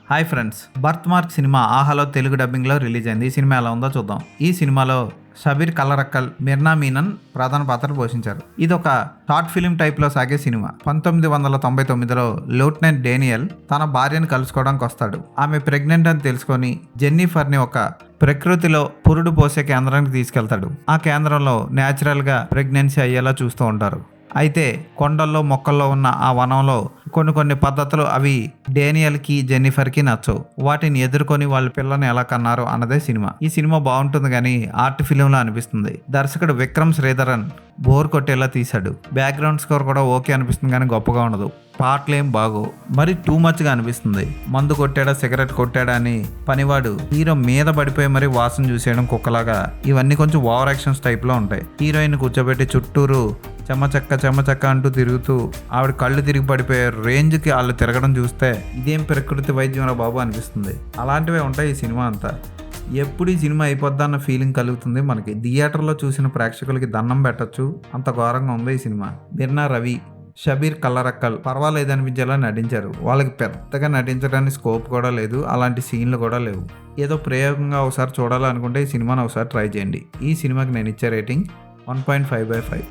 Hi friends, birth mark cinema ఆహాలో Telugu డబ్బింగ్లో release అయింది. ఈ సినిమా ఎలా ఉందో చూద్దాం. ఈ సినిమాలో షబీర్ కలరక్కల్, మిర్నా మీనన్ ప్రధాన పాత్రలు పోషించారు. ఇది ఒక షార్ట్ ఫిలిం టైప్లో సాగే సినిమా. 1999లో లెఫ్టినెంట్ డేనియల్ తన భార్యను కలుసుకోవడానికి వస్తాడు. ఆమె ప్రెగ్నెంట్ అని తెలుసుకొని జెన్నిఫర్ని ఒక ప్రకృతిలో పురుడు పోసే కేంద్రానికి తీసుకెళ్తాడు. ఆ కేంద్రంలో న్యాచురల్గా ప్రెగ్నెన్సీ అయ్యేలా చూస్తూ ఉంటారు. అయితే కొండల్లో మొక్కల్లో ఉన్న ఆ వనంలో కొన్ని పద్ధతులు అవి డేనియల్కి జెన్నిఫర్కి నచ్చవు. వాటిని ఎదుర్కొని వాళ్ళ పిల్లని ఎలా కన్నారు అన్నదే సినిమా. ఈ సినిమా బాగుంటుంది కానీ ఆర్ట్ ఫిలింలా అనిపిస్తుంది. దర్శకుడు విక్రమ్ శ్రీధరన్ బోర్ కొట్టేలా తీశాడు. బ్యాక్గ్రౌండ్ స్కోర్ కూడా ఓకే అనిపిస్తుంది కానీ గొప్పగా ఉండదు. పాటలు ఏం బాగో, మరి టూ మచ్గా అనిపిస్తుంది. మందు కొట్టాడా సిగరెట్ కొట్టాడా అని పనివాడు హీరో మీద పడిపోయి మరి వాసన చూసేయడం కుక్కలాగా, ఇవన్నీ కొంచెం ఓవర్ యాక్షన్స్ టైప్లో ఉంటాయి. హీరోయిన్ కూర్చోబెట్టి చుట్టూరు చెమ్మచక్క అంటూ తిరుగుతూ ఆవిడ కళ్ళు తిరిగి పడిపోయే రేంజ్కి వాళ్ళు తిరగడం చూస్తే ఇదేం ప్రకృతి వైద్యం రా బాబు అనిపిస్తుంది. అలాంటివే ఉంటాయి ఈ సినిమా అంతా. ఎప్పుడు ఈ సినిమా అయిపోద్దా అన్న ఫీలింగ్ కలుగుతుంది మనకి. థియేటర్లో చూసిన ప్రేక్షకులకి దండం పెట్టచ్చు, అంత ఘోరంగా ఉంది ఈ సినిమా. మిర్నా రవి, షబీర్ కలరక్కల్ పర్వాలేదనిపించేలా నటించారు. వాళ్ళకి పెద్దగా నటించడానికి స్కోప్ కూడా లేదు, అలాంటి సీన్లు కూడా లేవు. ఏదో ప్రయోగంగా ఒకసారి చూడాలనుకుంటే ఈ సినిమాని ఒకసారి ట్రై చేయండి. ఈ సినిమాకి నేను ఇచ్చే రేటింగ్ 1.5/5.